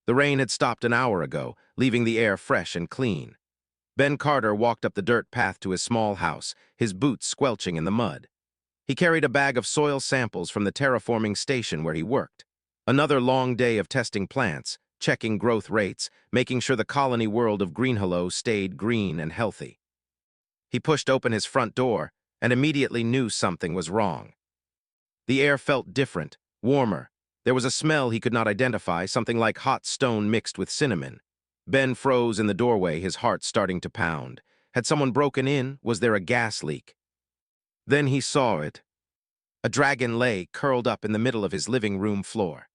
The rain had stopped an hour ago, leaving the air fresh and clean. Ben Carter walked up the dirt path to his small house, his boots squelching in the mud. He carried a bag of soil samples from the terraforming station where he worked. Another long day of testing plants, checking growth rates, making sure the colony world of Greenhello stayed green and healthy. He pushed open his front door and immediately knew something was wrong. The air felt different, warmer. There was a smell he could not identify, something like hot stone mixed with cinnamon. Ben froze in the doorway, his heart starting to pound. Had someone broken in? Was there a gas leak? Then he saw it. A dragon lay curled up in the middle of his living room floor.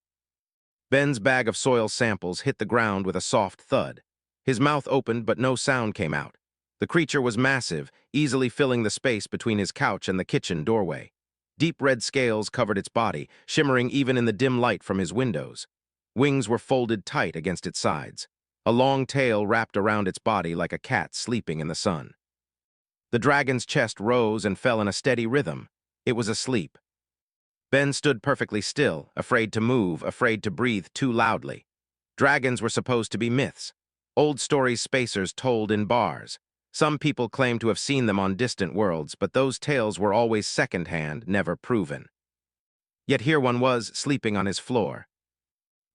Ben's bag of soil samples hit the ground with a soft thud. His mouth opened, but no sound came out. The creature was massive, easily filling the space between his couch and the kitchen doorway. Deep red scales covered its body, shimmering even in the dim light from his windows. Wings were folded tight against its sides. A long tail wrapped around its body like a cat sleeping in the sun. The dragon's chest rose and fell in a steady rhythm. It was asleep. Ben stood perfectly still, afraid to move, afraid to breathe too loudly. Dragons were supposed to be myths. Old stories spacers told in bars. Some people claimed to have seen them on distant worlds, but those tales were always second-hand, never proven. Yet here one was, sleeping on his floor.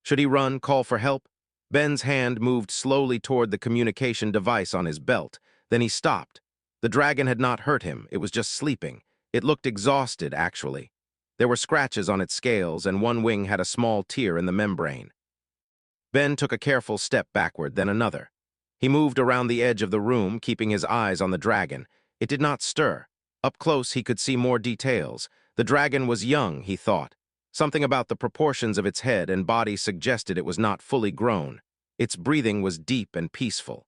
Should he run, call for help? Ben's hand moved slowly toward the communication device on his belt. Then he stopped. The dragon had not hurt him, it was just sleeping. It looked exhausted, actually. There were scratches on its scales, and one wing had a small tear in the membrane. Ben took a careful step backward, then another. He moved around the edge of the room, keeping his eyes on the dragon. It did not stir. Up close, he could see more details. The dragon was young, he thought. Something about the proportions of its head and body suggested it was not fully grown. Its breathing was deep and peaceful.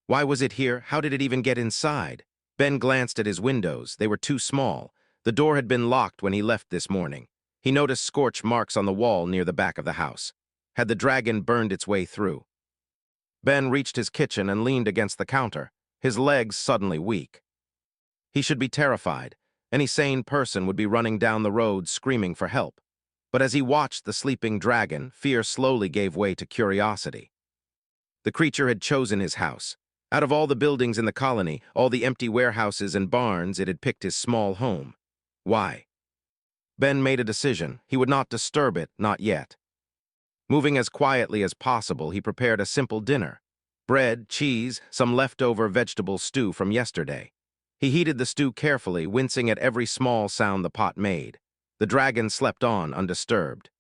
Why was it here? How did it even get inside? Ben glanced at his windows. They were too small. The door had been locked when he left this morning. He noticed scorch marks on the wall near the back of the house. Had the dragon burned its way through? Ben reached his kitchen and leaned against the counter, his legs suddenly weak. He should be terrified. Any sane person would be running down the road screaming for help. But as he watched the sleeping dragon, fear slowly gave way to curiosity. The creature had chosen his house. Out of all the buildings in the colony, all the empty warehouses and barns, it had picked his small home. Why? Ben made a decision. He would not disturb it, not yet. Moving as quietly as possible, he prepared a simple dinner. Bread, cheese, some leftover vegetable stew from yesterday. He heated the stew carefully, wincing at every small sound the pot made. The dragon slept on, undisturbed.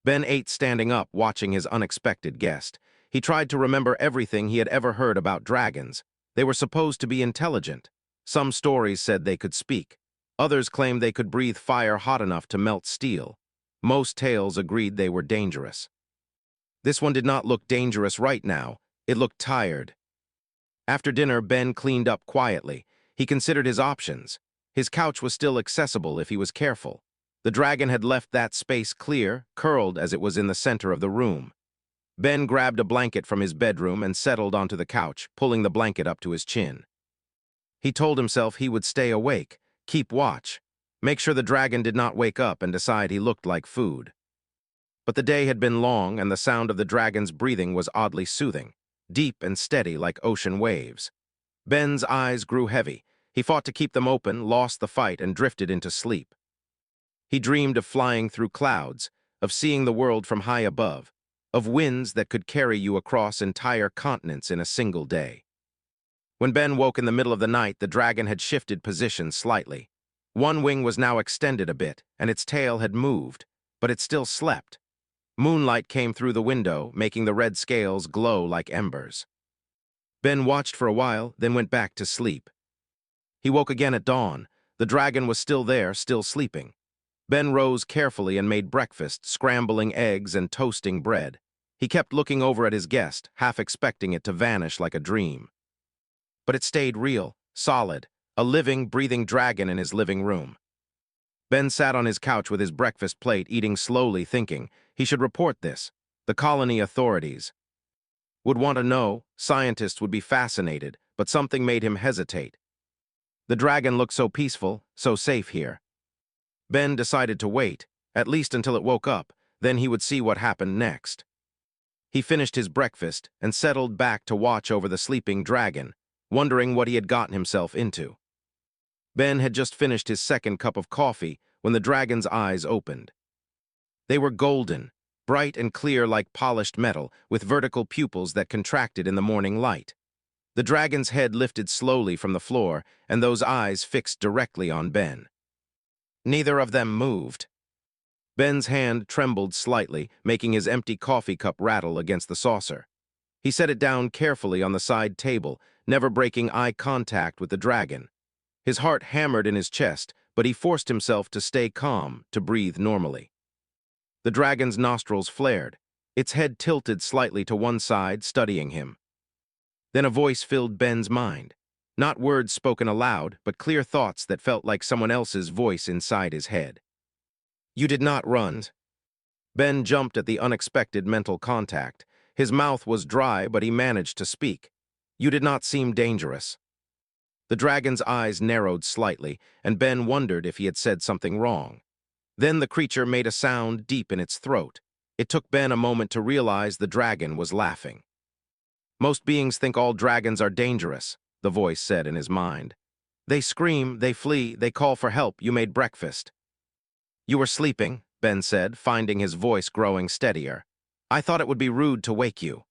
Ben ate standing up, watching his unexpected guest. He tried to remember everything he had ever heard about dragons. They were supposed to be intelligent. Some stories said they could speak. Others claimed they could breathe fire hot enough to melt steel. Most tales agreed they were dangerous. This one did not look dangerous right now. It looked tired. After dinner, Ben cleaned up quietly. He considered his options. His couch was still accessible if he was careful. The dragon had left that space clear, curled as it was in the center of the room. Ben grabbed a blanket from his bedroom and settled onto the couch, pulling the blanket up to his chin. He told himself he would stay awake, keep watch, make sure the dragon did not wake up and decide he looked like food. But the day had been long, and the sound of the dragon's breathing was oddly soothing, deep and steady like ocean waves. Ben's eyes grew heavy. He fought to keep them open, lost the fight, and drifted into sleep. He dreamed of flying through clouds, of seeing the world from high above, of winds that could carry you across entire continents in a single day. When Ben woke in the middle of the night, the dragon had shifted position slightly. One wing was now extended a bit, and its tail had moved, but it still slept. Moonlight came through the window, making the red scales glow like embers. Ben watched for a while, then went back to sleep. He woke again at dawn. The dragon was still there, still sleeping. Ben rose carefully and made breakfast, scrambling eggs and toasting bread. He kept looking over at his guest, half expecting it to vanish like a dream. But it stayed real, solid, a living, breathing dragon in his living room. Ben sat on his couch with his breakfast plate, eating slowly, thinking he should report this. The colony authorities would want to know, scientists would be fascinated, but something made him hesitate. The dragon looked so peaceful, so safe here. Ben decided to wait, at least until it woke up, then he would see what happened next. He finished his breakfast and settled back to watch over the sleeping dragon, wondering what he had gotten himself into. Ben had just finished his second cup of coffee when the dragon's eyes opened. They were golden, bright and clear like polished metal, with vertical pupils that contracted in the morning light. The dragon's head lifted slowly from the floor, and those eyes fixed directly on Ben. Neither of them moved. Ben's hand trembled slightly, making his empty coffee cup rattle against the saucer. He set it down carefully on the side table, never breaking eye contact with the dragon. His heart hammered in his chest, but he forced himself to stay calm, to breathe normally. The dragon's nostrils flared. Its head tilted slightly to one side, studying him. Then a voice filled Ben's mind. Not words spoken aloud, but clear thoughts that felt like someone else's voice inside his head. "You did not run." Ben jumped at the unexpected mental contact. His mouth was dry, but he managed to speak. "You did not seem dangerous." The dragon's eyes narrowed slightly, and Ben wondered if he had said something wrong. Then the creature made a sound deep in its throat. It took Ben a moment to realize the dragon was laughing. "Most beings think all dragons are dangerous," the voice said in his mind. "They scream, they flee, they call for help. You made breakfast." "You were sleeping," Ben said, finding his voice growing steadier. "I thought it would be rude to wake you."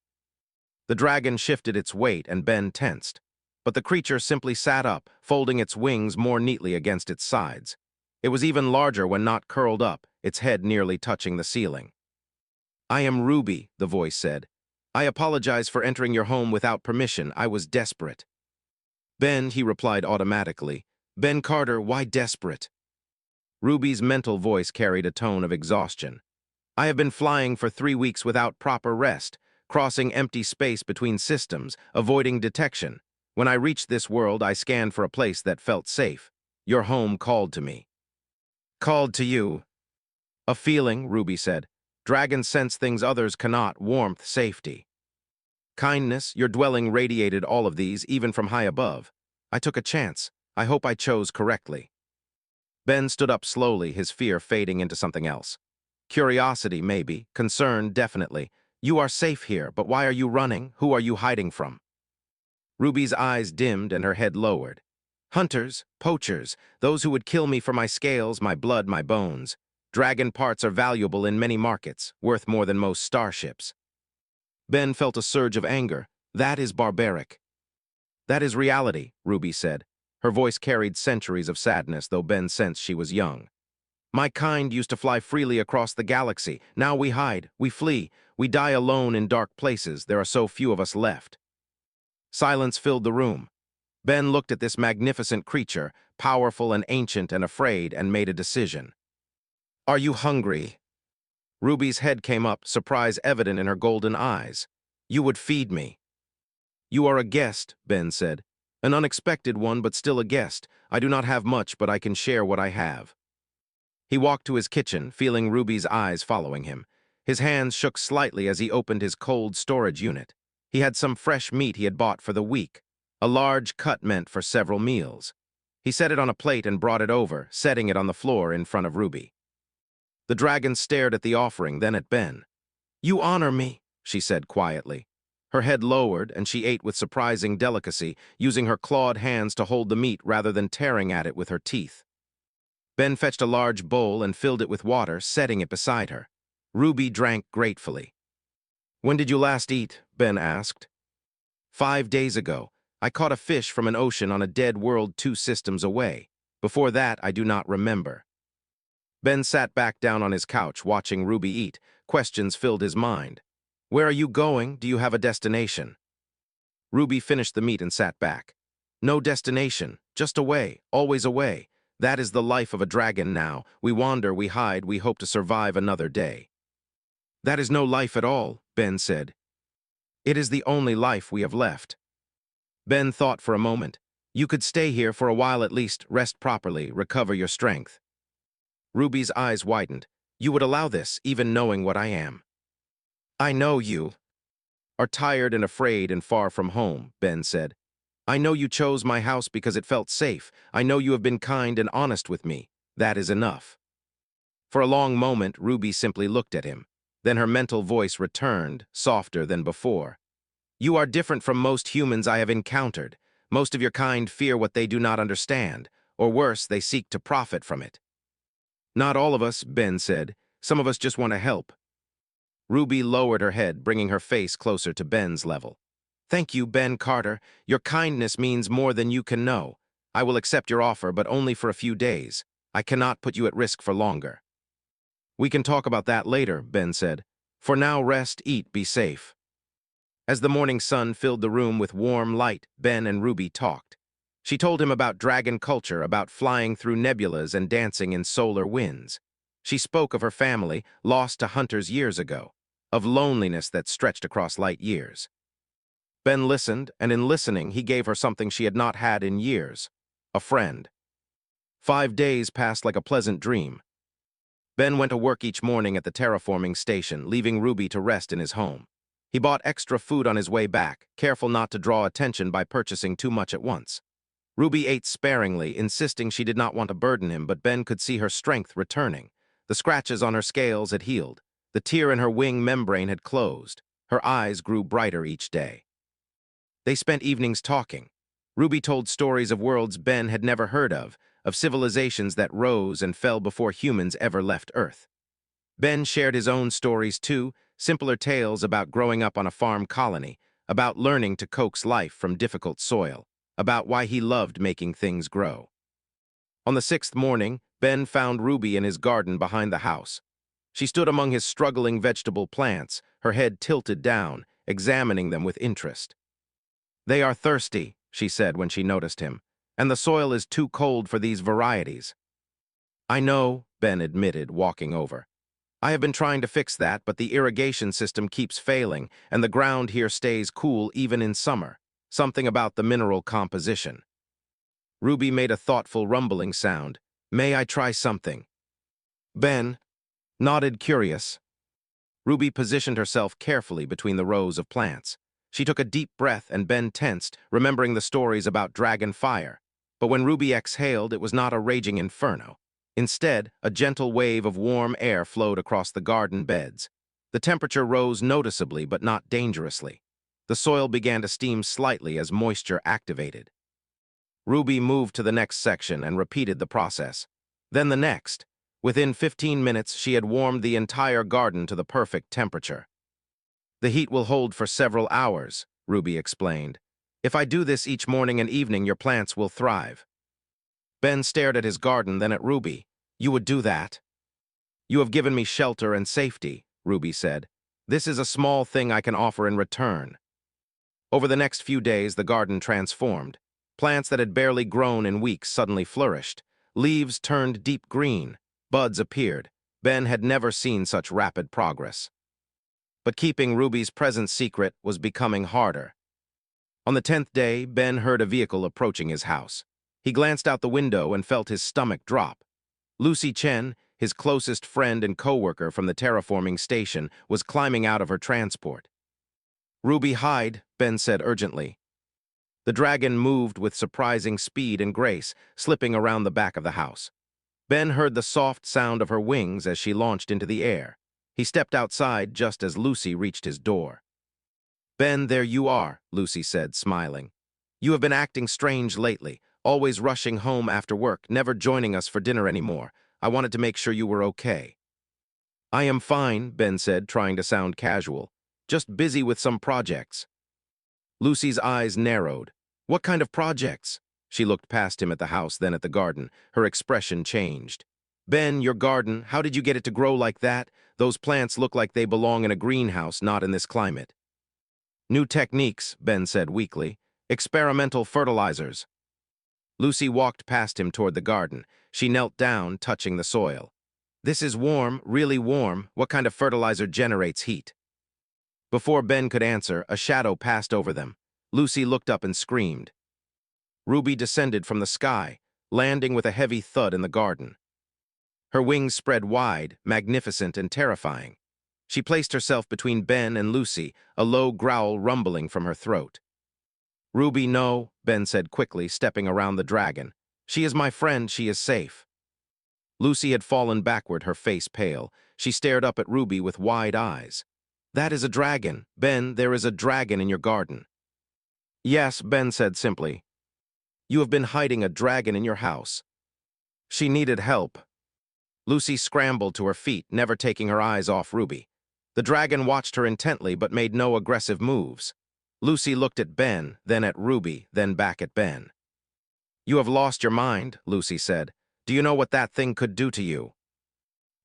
The dragon shifted its weight, and Ben tensed. But the creature simply sat up, folding its wings more neatly against its sides. It was even larger when not curled up, its head nearly touching the ceiling. "I am Ruby," the voice said. "I apologize for entering your home without permission. I was desperate." "Ben," he replied automatically. "Ben Carter, why desperate?" Ruby's mental voice carried a tone of exhaustion. "I have been flying for 3 weeks without proper rest, crossing empty space between systems, avoiding detection. When I reached this world, I scanned for a place that felt safe. Your home called to me." "Called to you?" "A feeling," Ruby said. "Dragons sense things others cannot: warmth, safety. Kindness. Your dwelling radiated all of these, even from high above. I took a chance. I hope I chose correctly." Ben stood up slowly, his fear fading into something else. Curiosity, maybe. Concern, definitely. "You are safe here, but why are you running? Who are you hiding from?" Ruby's eyes dimmed and her head lowered. "Hunters, poachers, those who would kill me for my scales, my blood, my bones. Dragon parts are valuable in many markets, worth more than most starships." Ben felt a surge of anger. "That is barbaric." "That is reality," Ruby said. Her voice carried centuries of sadness, though Ben sensed she was young. "My kind used to fly freely across the galaxy. Now we hide, we flee, we die alone in dark places. There are so few of us left." Silence filled the room. Ben looked at this magnificent creature, powerful and ancient and afraid, and made a decision. "Are you hungry?" Ruby's head came up, surprise evident in her golden eyes. "You would feed me." "You are a guest," Ben said. "An unexpected one, but still a guest. I do not have much, but I can share what I have." He walked to his kitchen, feeling Ruby's eyes following him. His hands shook slightly as he opened his cold storage unit. He had some fresh meat he had bought for the week, a large cut meant for several meals. He set it on a plate and brought it over, setting it on the floor in front of Ruby. The dragon stared at the offering, then at Ben. "You honor me," she said quietly. Her head lowered, and she ate with surprising delicacy, using her clawed hands to hold the meat rather than tearing at it with her teeth. Ben fetched a large bowl and filled it with water, setting it beside her. Ruby drank gratefully. "When did you last eat?" Ben asked. 5 days ago. I caught a fish from an ocean on a dead world 2 systems away. Before that, I do not remember." Ben sat back down on his couch, watching Ruby eat. Questions filled his mind. "Where are you going? Do you have a destination?" Ruby finished the meat and sat back. "No destination, just away, always away. That is the life of a dragon now. We wander, we hide, we hope to survive another day." "That is no life at all," Ben said. "It is the only life we have left." Ben thought for a moment. "You could stay here for a while at least, rest properly, recover your strength." Ruby's eyes widened. "You would allow this, even knowing what I am?" "I know you are tired and afraid and far from home," Ben said. "I know you chose my house because it felt safe. I know you have been kind and honest with me. That is enough." For a long moment, Ruby simply looked at him. Then her mental voice returned, softer than before. You are different from most humans I have encountered. Most of your kind fear what they do not understand, or worse, they seek to profit from it. Not all of us, Ben said. Some of us just want to help. Ruby lowered her head, bringing her face closer to Ben's level. Thank you, Ben Carter. Your kindness means more than you can know. I will accept your offer, but only for a few days. I cannot put you at risk for longer. We can talk about that later, Ben said. For now, rest, eat, be safe. As the morning sun filled the room with warm light, Ben and Ruby talked. She told him about dragon culture, about flying through nebulas and dancing in solar winds. She spoke of her family, lost to hunters years ago, of loneliness that stretched across light years. Ben listened, and in listening, he gave her something she had not had in years, a friend. 5 days passed like a pleasant dream. Ben went to work each morning at the terraforming station, leaving Ruby to rest in his home. He bought extra food on his way back, careful not to draw attention by purchasing too much at once. Ruby ate sparingly, insisting she did not want to burden him, but Ben could see her strength returning. The scratches on her scales had healed. The tear in her wing membrane had closed. Her eyes grew brighter each day. They spent evenings talking. Ruby told stories of worlds Ben had never heard of civilizations that rose and fell before humans ever left Earth. Ben shared his own stories too, simpler tales about growing up on a farm colony, about learning to coax life from difficult soil, about why he loved making things grow. On the 6th morning, Ben found Ruby in his garden behind the house. She stood among his struggling vegetable plants, her head tilted down, examining them with interest. They are thirsty, she said when she noticed him, and the soil is too cold for these varieties. I know, Ben admitted, walking over. I have been trying to fix that, but the irrigation system keeps failing, and the ground here stays cool even in summer. Something about the mineral composition. Ruby made a thoughtful rumbling sound. May I try something? Ben nodded, curious. Ruby positioned herself carefully between the rows of plants. She took a deep breath, and Ben tensed, remembering the stories about dragon fire. But when Ruby exhaled, it was not a raging inferno. Instead, a gentle wave of warm air flowed across the garden beds. The temperature rose noticeably, but not dangerously. The soil began to steam slightly as moisture activated. Ruby moved to the next section and repeated the process. Then the next. Within 15 minutes, she had warmed the entire garden to the perfect temperature. The heat will hold for several hours, Ruby explained. If I do this each morning and evening, your plants will thrive. Ben stared at his garden, then at Ruby. You would do that? You have given me shelter and safety, Ruby said. This is a small thing I can offer in return. Over the next few days, the garden transformed. Plants that had barely grown in weeks suddenly flourished. Leaves turned deep green. Buds appeared. Ben had never seen such rapid progress. But keeping Ruby's presence secret was becoming harder. On the 10th day, Ben heard a vehicle approaching his house. He glanced out the window and felt his stomach drop. Lucy Chen, his closest friend and co-worker from the terraforming station, was climbing out of her transport. Ruby, hide, Ben said urgently. The dragon moved with surprising speed and grace, slipping around the back of the house. Ben heard the soft sound of her wings as she launched into the air. He stepped outside just as Lucy reached his door. Ben, there you are, Lucy said, smiling. You have been acting strange lately, always rushing home after work, never joining us for dinner anymore. I wanted to make sure you were okay. I am fine, Ben said, trying to sound casual. Just busy with some projects. Lucy's eyes narrowed. What kind of projects? She looked past him at the house, then at the garden. Her expression changed. Ben, your garden, how did you get it to grow like that? Those plants look like they belong in a greenhouse, not in this climate. New techniques, Ben said weakly. Experimental fertilizers. Lucy walked past him toward the garden. She knelt down, touching the soil. This is warm, really warm. What kind of fertilizer generates heat? Before Ben could answer, a shadow passed over them. Lucy looked up and screamed. Ruby descended from the sky, landing with a heavy thud in the garden. Her wings spread wide, magnificent and terrifying. She placed herself between Ben and Lucy, a low growl rumbling from her throat. Ruby, no, Ben said quickly, stepping around the dragon. She is my friend, she is safe. Lucy had fallen backward, her face pale. She stared up at Ruby with wide eyes. "That is a dragon. Ben, there is a dragon in your garden." "Yes," Ben said simply. "You have been hiding a dragon in your house." She needed help. Lucy scrambled to her feet, never taking her eyes off Ruby. The dragon watched her intently but made no aggressive moves. Lucy looked at Ben, then at Ruby, then back at Ben. "You have lost your mind," Lucy said. "Do you know what that thing could do to you?"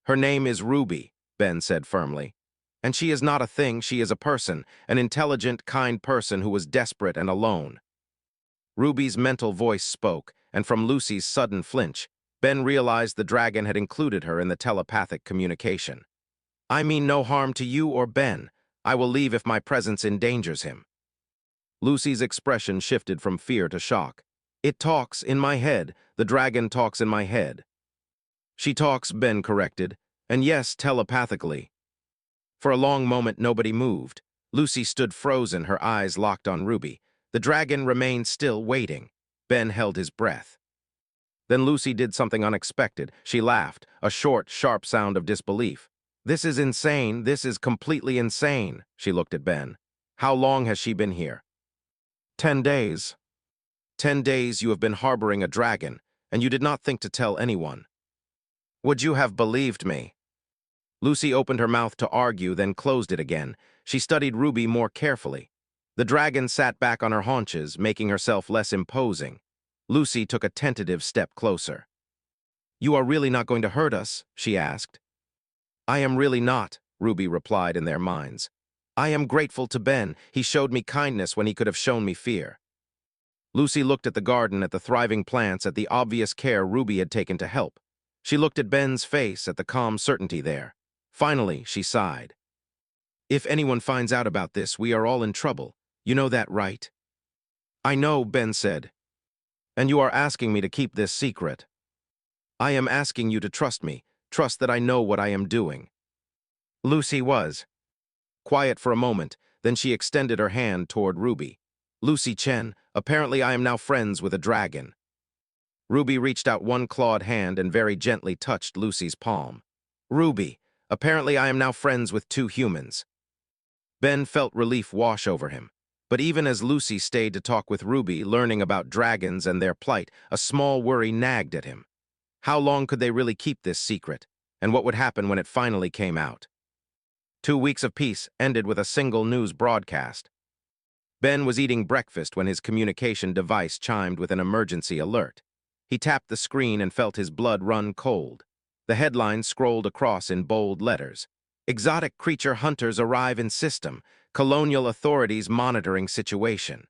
"Her name is Ruby," Ben said firmly. "And she is not a thing, she is a person, an intelligent, kind person who was desperate and alone." Ruby's mental voice spoke, and from Lucy's sudden flinch, Ben realized the dragon had included her in the telepathic communication. "I mean no harm to you or Ben. I will leave if my presence endangers him." Lucy's expression shifted from fear to shock. "It talks in my head. The dragon talks in my head." "She talks," Ben corrected, "and yes, telepathically." For a long moment, nobody moved. Lucy stood frozen, her eyes locked on Ruby. The dragon remained still, waiting. Ben held his breath. Then Lucy did something unexpected. She laughed, a short, sharp sound of disbelief. "This is insane. This is completely insane." She looked at Ben. "How long has she been here?" 10 days. 10 days you have been harboring a dragon, and you did not think to tell anyone. Would you have believed me?" Lucy opened her mouth to argue, then closed it again. She studied Ruby more carefully. The dragon sat back on her haunches, making herself less imposing. Lucy took a tentative step closer. "You are really not going to hurt us?" she asked. "I am really not," Ruby replied in their minds. "I am grateful to Ben. He showed me kindness when he could have shown me fear." Lucy looked at the garden, at the thriving plants, at the obvious care Ruby had taken to help. She looked at Ben's face, at the calm certainty there. Finally, she sighed. "If anyone finds out about this, we are all in trouble. You know that, right?" "I know," Ben said. "And you are asking me to keep this secret." "I am asking you to trust me, trust that I know what I am doing." Lucy was quiet for a moment, then she extended her hand toward Ruby. "Lucy Chen, apparently I am now friends with a dragon." Ruby reached out one clawed hand and very gently touched Lucy's palm. "Ruby, apparently I am now friends with 2 humans." Ben felt relief wash over him. But even as Lucy stayed to talk with Ruby, learning about dragons and their plight, a small worry nagged at him. How long could they really keep this secret? And what would happen when it finally came out? 2 weeks of peace ended with a single news broadcast. Ben was eating breakfast when his communication device chimed with an emergency alert. He tapped the screen and felt his blood run cold. The headline scrolled across in bold letters. "Exotic creature hunters arrive in system. Colonial authorities monitoring situation."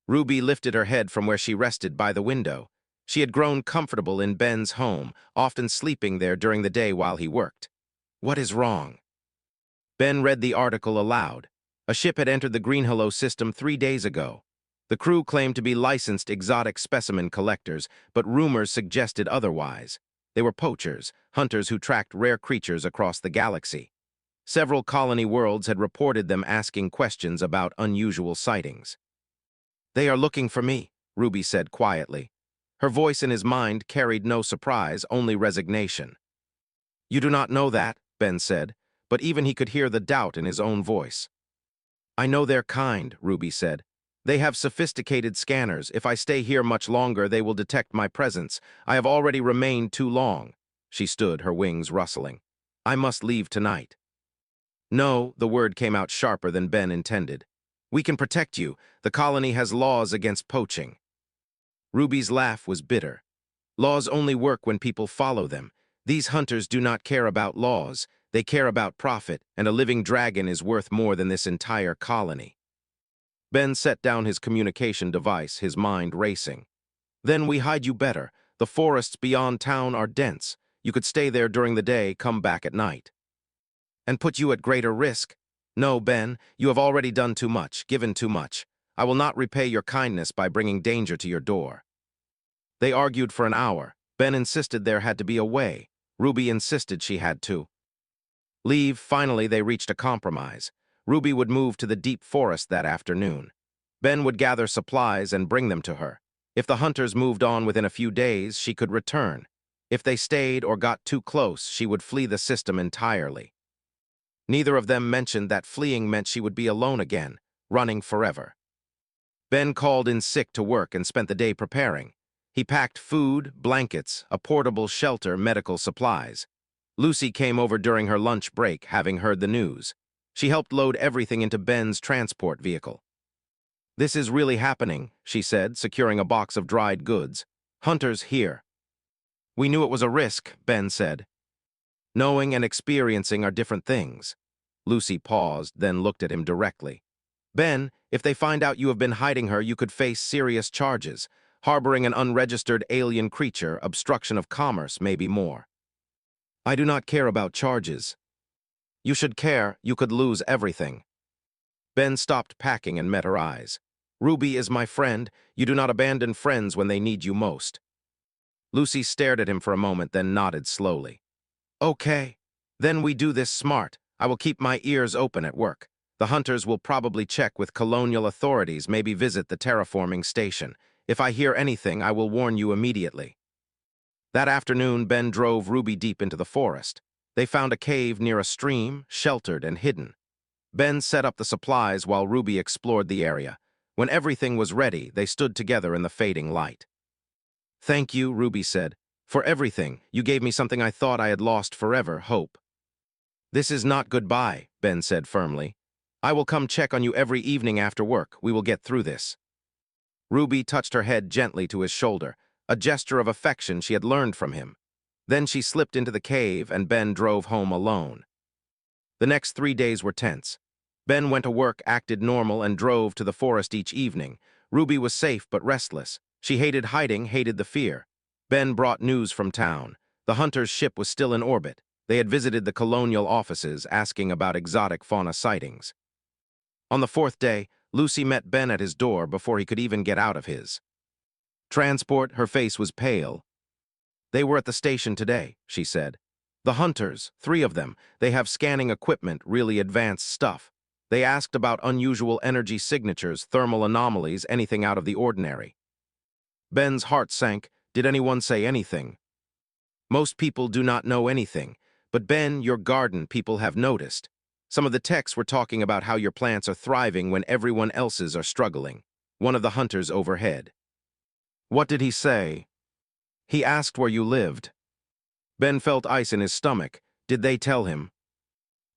Ruby lifted her head from where she rested by the window. She had grown comfortable in Ben's home, often sleeping there during the day while he worked. "What is wrong?" Ben read the article aloud. A ship had entered the Greenhillow system 3 days ago. The crew claimed to be licensed exotic specimen collectors, but rumors suggested otherwise. They were poachers, hunters who tracked rare creatures across the galaxy. Several colony worlds had reported them asking questions about unusual sightings. "They are looking for me," Ruby said quietly. Her voice in his mind carried no surprise, only resignation. "You do not know that," Ben said, but even he could hear the doubt in his own voice. "I know their kind," Ruby said. "They have sophisticated scanners. If I stay here much longer, they will detect my presence. I have already remained too long." She stood, her wings rustling. "I must leave tonight." "No," the word came out sharper than Ben intended. "We can protect you. The colony has laws against poaching." Ruby's laugh was bitter. "Laws only work when people follow them. These hunters do not care about laws. They care about profit, and a living dragon is worth more than this entire colony." Ben set down his communication device, his mind racing. "Then we hide you better. The forests beyond town are dense. You could stay there during the day, come back at night." "And put you at greater risk?" "No, Ben, you have already done too much, given too much. I will not repay your kindness by bringing danger to your door." They argued for an hour. Ben insisted there had to be a way. Ruby insisted she had to leave. Finally, they reached a compromise. Ruby would move to the deep forest that afternoon. Ben would gather supplies and bring them to her. If the hunters moved on within a few days, she could return. If they stayed or got too close, she would flee the system entirely. Neither of them mentioned that fleeing meant she would be alone again, running forever. Ben called in sick to work and spent the day preparing. He packed food, blankets, a portable shelter, medical supplies. Lucy came over during her lunch break, having heard the news. She helped load everything into Ben's transport vehicle. "This is really happening," she said, securing a box of dried goods. "Hunters here." "We knew it was a risk," Ben said. "Knowing and experiencing are different things." Lucy paused, then looked at him directly. "Ben, if they find out you have been hiding her, you could face serious charges. Harboring an unregistered alien creature, obstruction of commerce, maybe more." "I do not care about charges." "You should care. You could lose everything." Ben stopped packing and met her eyes. "Ruby is my friend. You do not abandon friends when they need you most." Lucy stared at him for a moment, then nodded slowly. "Okay. Then we do this smart. I will keep my ears open at work. The hunters will probably check with colonial authorities, maybe visit the terraforming station. If I hear anything, I will warn you immediately." That afternoon, Ben drove Ruby deep into the forest. They found a cave near a stream, sheltered and hidden. Ben set up the supplies while Ruby explored the area. When everything was ready, they stood together in the fading light. "Thank you," Ruby said, "for everything. You gave me something I thought I had lost forever, hope." "This is not goodbye," Ben said firmly. "I will come check on you every evening after work. We will get through this." Ruby touched her head gently to his shoulder, a gesture of affection she had learned from him. Then she slipped into the cave, and Ben drove home alone. The next 3 days were tense. Ben went to work, acted normal, and drove to the forest each evening. Ruby was safe but restless. She hated hiding, hated the fear. Ben brought news from town. The hunter's ship was still in orbit. They had visited the colonial offices, asking about exotic fauna sightings. On the 4th day, Lucy met Ben at his door before he could even get out of his. Transport, her face was pale. "They were at the station today," she said. "The hunters, 3 of them. They have scanning equipment, really advanced stuff. They asked about unusual energy signatures, thermal anomalies, anything out of the ordinary." Ben's heart sank. Did anyone say anything? "Most people do not know anything. But Ben, your garden, people have noticed. Some of the techs were talking about how your plants are thriving when everyone else's are struggling." One of the hunters overhead. "What did he say?" "He asked where you lived." Ben felt ice in his stomach. Did they tell him?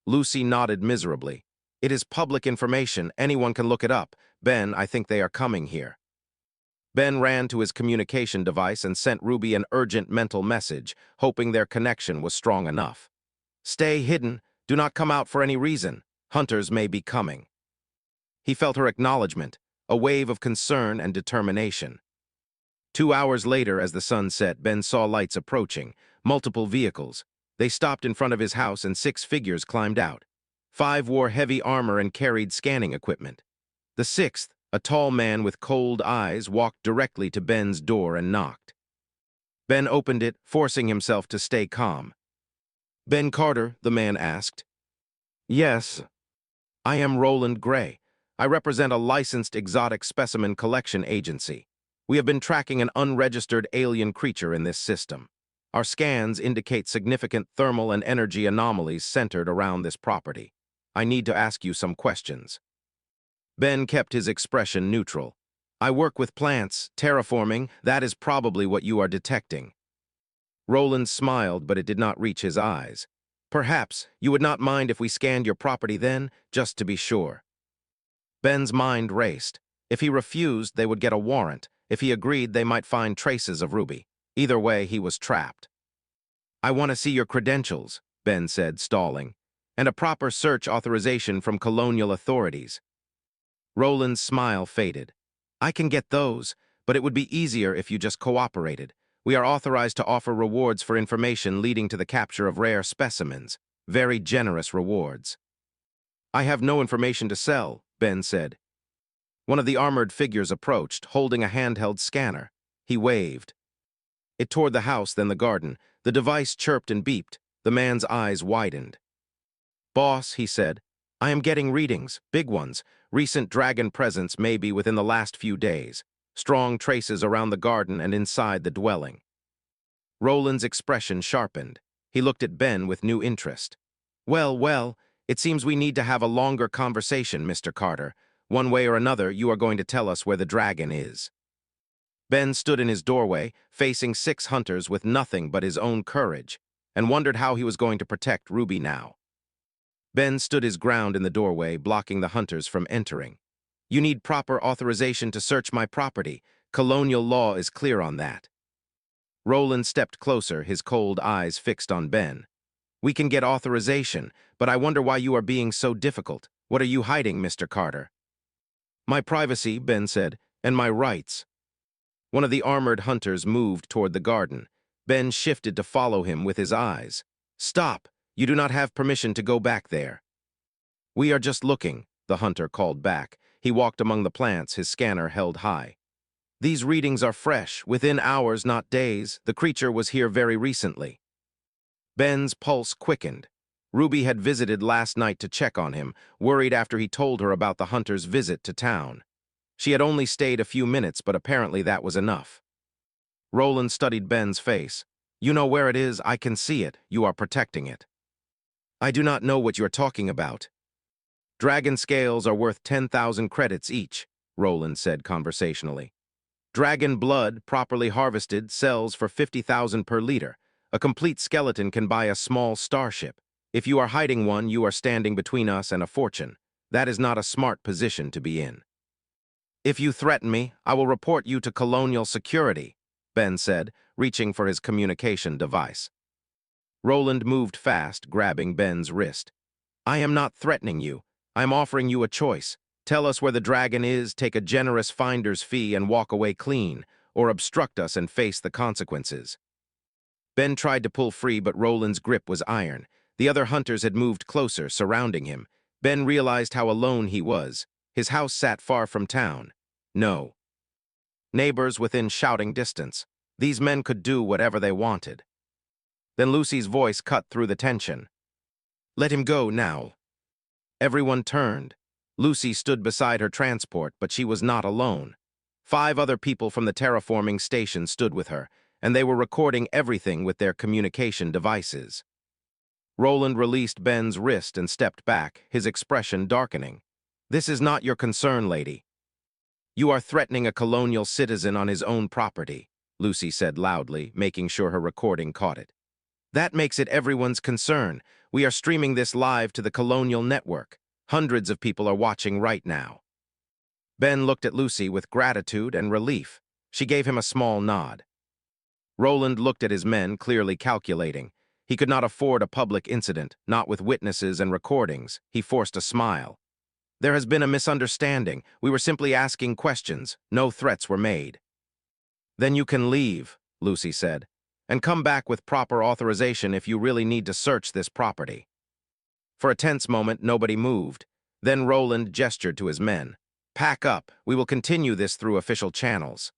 Lucy nodded miserably. "It is public information. Anyone can look it up. Ben, I think they are coming here." Ben ran to his communication device and sent Ruby an urgent mental message, hoping their connection was strong enough. "Stay hidden. Do not come out for any reason. Hunters may be coming." He felt her acknowledgement, a wave of concern and determination. 2 hours later, as the sun set, Ben saw lights approaching, multiple vehicles. They stopped in front of his house and 6 figures climbed out. 5 wore heavy armor and carried scanning equipment. The 6th, a tall man with cold eyes, walked directly to Ben's door and knocked. Ben opened it, forcing himself to stay calm. "Ben Carter?" the man asked. "Yes. I am Roland Gray. I represent a licensed exotic specimen collection agency. We have been tracking an unregistered alien creature in this system. Our scans indicate significant thermal and energy anomalies centered around this property. I need to ask you some questions." Ben kept his expression neutral. "I work with plants, terraforming. That is probably what you are detecting." Roland smiled, but it did not reach his eyes. "Perhaps you would not mind if we scanned your property then, just to be sure." Ben's mind raced. If he refused, they would get a warrant. If he agreed, they might find traces of Ruby. Either way, he was trapped. "I want to see your credentials," Ben said, stalling, "and a proper search authorization from colonial authorities." Roland's smile faded. "I can get those, but it would be easier if you just cooperated. We are authorized to offer rewards for information leading to the capture of rare specimens. Very generous rewards." "I have no information to sell," Ben said. One of the armored figures approached, holding a handheld scanner. He waved. It toured the house, then the garden. The device chirped and beeped. The man's eyes widened. "Boss," he said, "I am getting readings, big ones. Recent dragon presence maybe within the last few days. Strong traces around the garden and inside the dwelling." Roland's expression sharpened. He looked at Ben with new interest. Well, well, it seems we need to have a longer conversation, Mr. Carter. One way or another, you are going to tell us where the dragon is. Ben stood in his doorway, facing 6 hunters with nothing but his own courage, and wondered how he was going to protect Ruby now. Ben stood his ground in the doorway, blocking the hunters from entering. You need proper authorization to search my property. Colonial law is clear on that. Roland stepped closer, his cold eyes fixed on Ben. We can get authorization, but I wonder why you are being so difficult. What are you hiding, Mr. Carter? My privacy, Ben said, and my rights. One of the armored hunters moved toward the garden. Ben shifted to follow him with his eyes. Stop! You do not have permission to go back there. We are just looking, the hunter called back. He walked among the plants, his scanner held high. These readings are fresh, within hours, not days. The creature was here very recently. Ben's pulse quickened. Ruby had visited last night to check on him, worried after he told her about the hunter's visit to town. She had only stayed a few minutes, but apparently that was enough. Roland studied Ben's face. You know where it is, I can see it. You are protecting it. I do not know what you are talking about. Dragon scales are worth 10,000 credits each, Roland said conversationally. Dragon blood, properly harvested, sells for 50,000 per liter. A complete skeleton can buy a small starship. If you are hiding one, you are standing between us and a fortune. That is not a smart position to be in. If you threaten me, I will report you to Colonial Security, Ben said, reaching for his communication device. Roland moved fast, grabbing Ben's wrist. I am not threatening you. I am offering you a choice. Tell us where the dragon is, take a generous finder's fee, and walk away clean, or obstruct us and face the consequences. Ben tried to pull free, but Roland's grip was iron. The other hunters had moved closer, surrounding him. Ben realized how alone he was. His house sat far from town. No. Neighbors within shouting distance. These men could do whatever they wanted. Then Lucy's voice cut through the tension. Let him go now. Everyone turned. Lucy stood beside her transport, but she was not alone. 5 other people from the terraforming station stood with her, and they were recording everything with their communication devices. Roland released Ben's wrist and stepped back, his expression darkening. This is not your concern, lady. You are threatening a colonial citizen on his own property, Lucy said loudly, making sure her recording caught it. That makes it everyone's concern. We are streaming this live to the Colonial Network. Hundreds of people are watching right now. Ben looked at Lucy with gratitude and relief. She gave him a small nod. Roland looked at his men, clearly calculating. He could not afford a public incident, not with witnesses and recordings. He forced a smile. There has been a misunderstanding. We were simply asking questions. No threats were made. Then you can leave, Lucy said, and come back with proper authorization if you really need to search this property. For a tense moment, nobody moved. Then Roland gestured to his men. Pack up. We will continue this through official channels.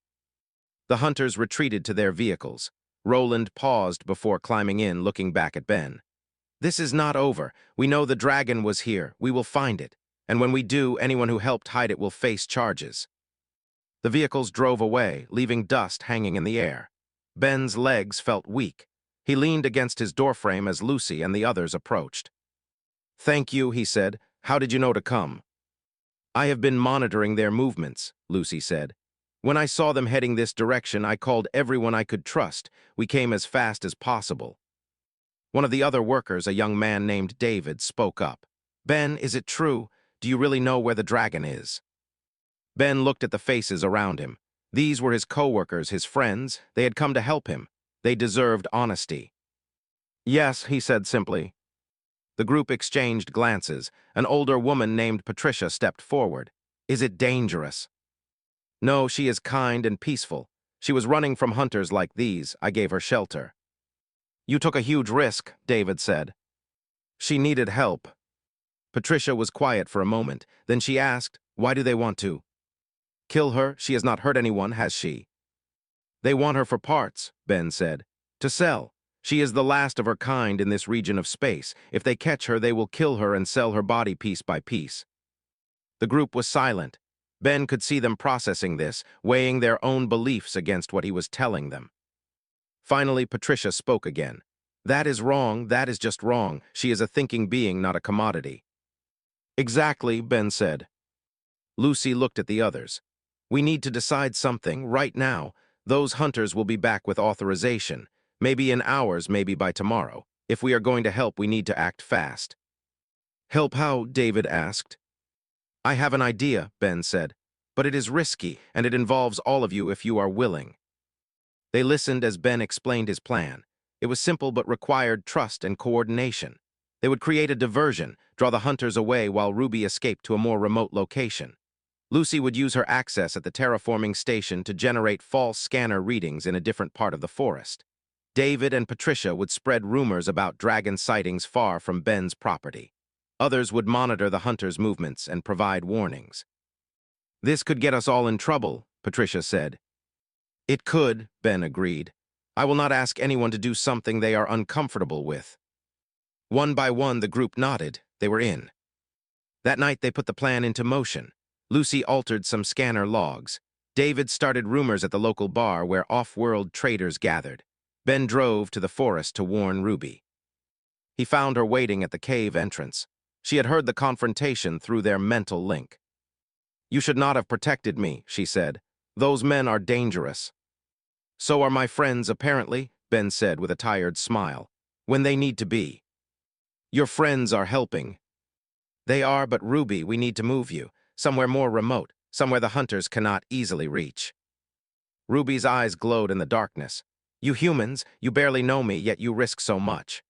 The hunters retreated to their vehicles. Roland paused before climbing in, looking back at Ben. This is not over. We know the dragon was here. We will find it. And when we do, anyone who helped hide it will face charges. The vehicles drove away, leaving dust hanging in the air. Ben's legs felt weak. He leaned against his doorframe as Lucy and the others approached. Thank you, he said. How did you know to come? I have been monitoring their movements, Lucy said. When I saw them heading this direction, I called everyone I could trust. We came as fast as possible. One of the other workers, a young man named David, spoke up. Ben, is it true? Do you really know where the dragon is? Ben looked at the faces around him. These were his co-workers, his friends. They had come to help him. They deserved honesty. Yes, he said simply. The group exchanged glances. An older woman named Patricia stepped forward. Is it dangerous? No, she is kind and peaceful. She was running from hunters like these. I gave her shelter. You took a huge risk, David said. She needed help. Patricia was quiet for a moment. Then she asked, why do they want to? Kill her? She has not hurt anyone, has she? They want her for parts, Ben said. To sell. She is the last of her kind in this region of space. If they catch her, they will kill her and sell her body piece by piece. The group was silent. Ben could see them processing this, weighing their own beliefs against what he was telling them. Finally, Patricia spoke again. That is wrong, that is just wrong. She is a thinking being, not a commodity. Exactly, Ben said. Lucy looked at the others. We need to decide something, right now. Those hunters will be back with authorization. Maybe in hours, maybe by tomorrow. If we are going to help, we need to act fast. Help how? David asked. I have an idea, Ben said. But it is risky, and it involves all of you if you are willing. They listened as Ben explained his plan. It was simple but required trust and coordination. They would create a diversion, draw the hunters away while Ruby escaped to a more remote location. Lucy would use her access at the terraforming station to generate false scanner readings in a different part of the forest. David and Patricia would spread rumors about dragon sightings far from Ben's property. Others would monitor the hunters' movements and provide warnings. This could get us all in trouble, Patricia said. It could, Ben agreed. I will not ask anyone to do something they are uncomfortable with. One by one, the group nodded. They were in. That night, they put the plan into motion. Lucy altered some scanner logs. David started rumors at the local bar where off-world traders gathered. Ben drove to the forest to warn Ruby. He found her waiting at the cave entrance. She had heard the confrontation through their mental link. You should not have protected me, she said. Those men are dangerous. So are my friends, apparently, Ben said with a tired smile. When they need to be. Your friends are helping. They are, but Ruby, we need to move you. Somewhere more remote, somewhere the hunters cannot easily reach. Ruby's eyes glowed in the darkness. You humans, you barely know me, yet you risk so much.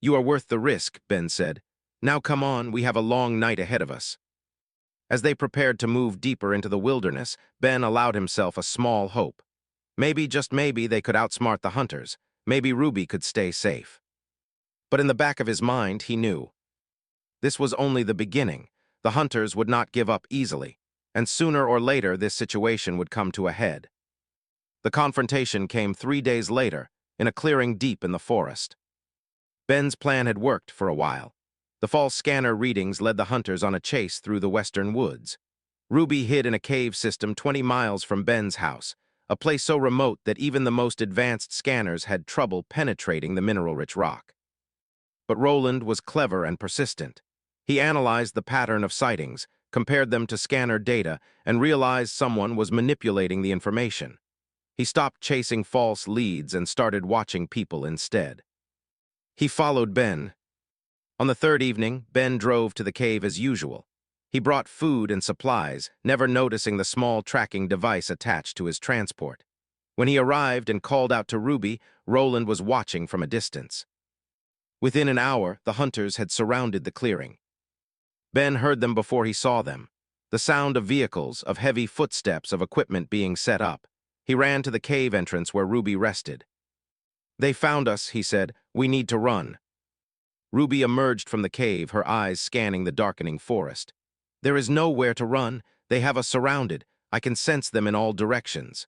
You are worth the risk, Ben said. Now come on, we have a long night ahead of us. As they prepared to move deeper into the wilderness, Ben allowed himself a small hope. Maybe, just maybe, they could outsmart the hunters. Maybe Ruby could stay safe. But in the back of his mind, he knew. This was only the beginning. The hunters would not give up easily, and sooner or later this situation would come to a head. The confrontation came 3 days later, in a clearing deep in the forest. Ben's plan had worked for a while. The false scanner readings led the hunters on a chase through the western woods. Ruby hid in a cave system 20 miles from Ben's house, a place so remote that even the most advanced scanners had trouble penetrating the mineral-rich rock. But Roland was clever and persistent. He analyzed the pattern of sightings, compared them to scanner data, and realized someone was manipulating the information. He stopped chasing false leads and started watching people instead. He followed Ben. On the third evening, Ben drove to the cave as usual. He brought food and supplies, never noticing the small tracking device attached to his transport. When he arrived and called out to Ruby, Roland was watching from a distance. Within an hour, the hunters had surrounded the clearing. Ben heard them before he saw them. The sound of vehicles, of heavy footsteps, of equipment being set up. He ran to the cave entrance where Ruby rested. They found us, he said. We need to run. Ruby emerged from the cave, her eyes scanning the darkening forest. There is nowhere to run. They have us surrounded. I can sense them in all directions.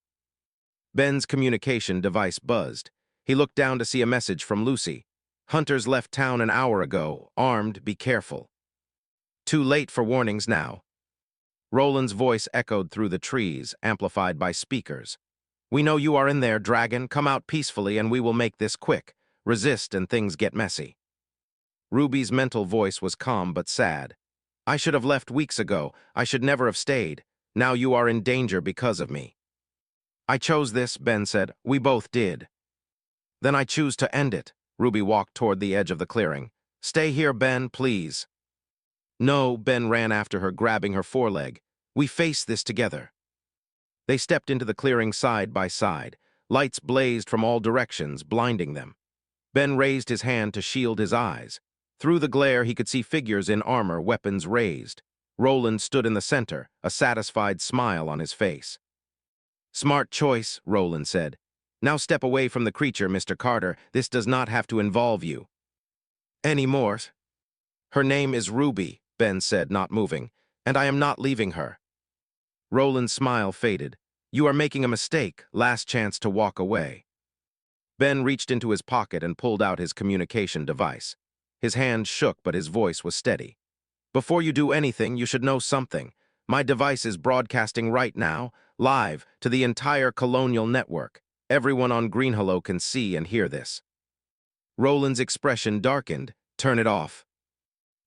Ben's communication device buzzed. He looked down to see a message from Lucy. Hunters left town an hour ago. Armed, be careful. Too late for warnings now. Roland's voice echoed through the trees, amplified by speakers. We know you are in there, Dragon. Come out peacefully and we will make this quick. Resist and things get messy. Ruby's mental voice was calm but sad. I should have left weeks ago. I should never have stayed. Now you are in danger because of me. I chose this, Ben said. We both did. Then I choose to end it. Ruby walked toward the edge of the clearing. Stay here, Ben, please. No, Ben ran after her, grabbing her foreleg. We face this together. They stepped into the clearing side by side. Lights blazed from all directions, blinding them. Ben raised his hand to shield his eyes. Through the glare, he could see figures in armor, weapons raised. Roland stood in the center, a satisfied smile on his face. Smart choice, Roland said. Now step away from the creature, Mr. Carter. This does not have to involve you. Anymore. Her name is Ruby, Ben said, not moving, and I am not leaving her. Roland's smile faded. You are making a mistake. Last chance to walk away. Ben reached into his pocket and pulled out his communication device. His hand shook, but his voice was steady. Before you do anything, you should know something. My device is broadcasting right now, live, to the entire colonial network. Everyone on Greenhollow can see and hear this. Roland's expression darkened. Turn it off.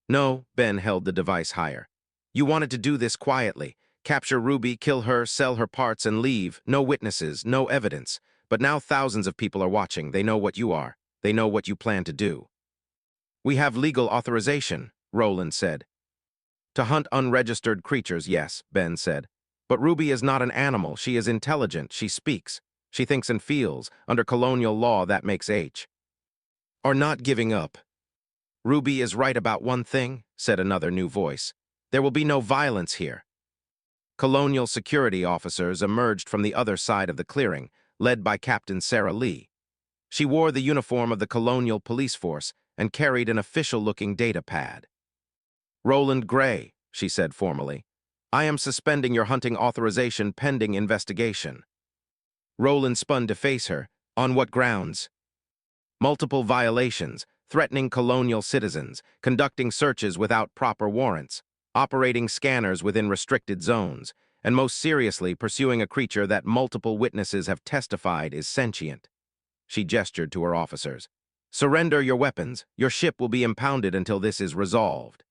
No, Ben held the device higher. You wanted to do this quietly. Capture Ruby, kill her, sell her parts, and leave. No witnesses, no evidence. But now thousands of people are watching. They know what you are. They know what you plan to do. We have legal authorization, Roland said. To hunt unregistered creatures, yes, Ben said. But Ruby is not an animal. She is intelligent. She speaks. She thinks and feels. Under colonial law, that makes H. Are not giving up. Ruby is right about one thing, said another new voice. There will be no violence here. Colonial security officers emerged from the other side of the clearing, led by Captain Sarah Lee. She wore the uniform of the Colonial Police Force and carried an official-looking data pad. Roland Gray, she said formally, I am suspending your hunting authorization pending investigation. Roland spun to face her. On what grounds? Multiple violations, threatening colonial citizens, conducting searches without proper warrants, operating scanners within restricted zones, and most seriously pursuing a creature that multiple witnesses have testified is sentient. She gestured to her officers. Surrender your weapons. Your ship will be impounded until this is resolved.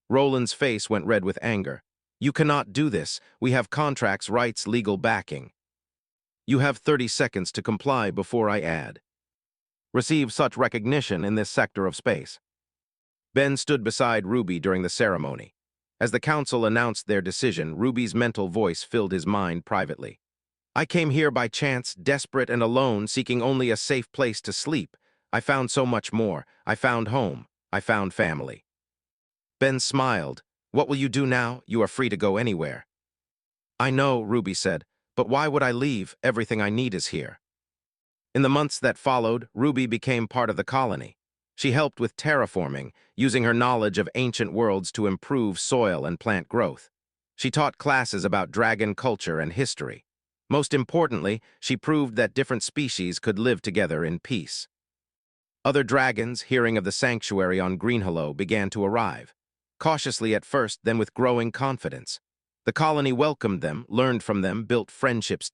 Roland's face went red with anger. You cannot do this. We have contracts, rights, legal backing. You have 30 seconds to comply before I add. Receive such recognition in this sector of space. Ben stood beside Ruby during the ceremony. As the council announced their decision, Ruby's mental voice filled his mind privately. I came here by chance, desperate and alone, seeking only a safe place to sleep. I found so much more. I found home. I found family. Ben smiled. What will you do now? You are free to go anywhere. I know, Ruby said, but why would I leave? Everything I need is here. In the months that followed, Ruby became part of the colony. She helped with terraforming, using her knowledge of ancient worlds to improve soil and plant growth. She taught classes about dragon culture and history. Most importantly, she proved that different species could live together in peace. Other dragons, hearing of the sanctuary on Greenhollow, began to arrive. Cautiously at first, then with growing confidence. The colony welcomed them, learned from them, built friendships.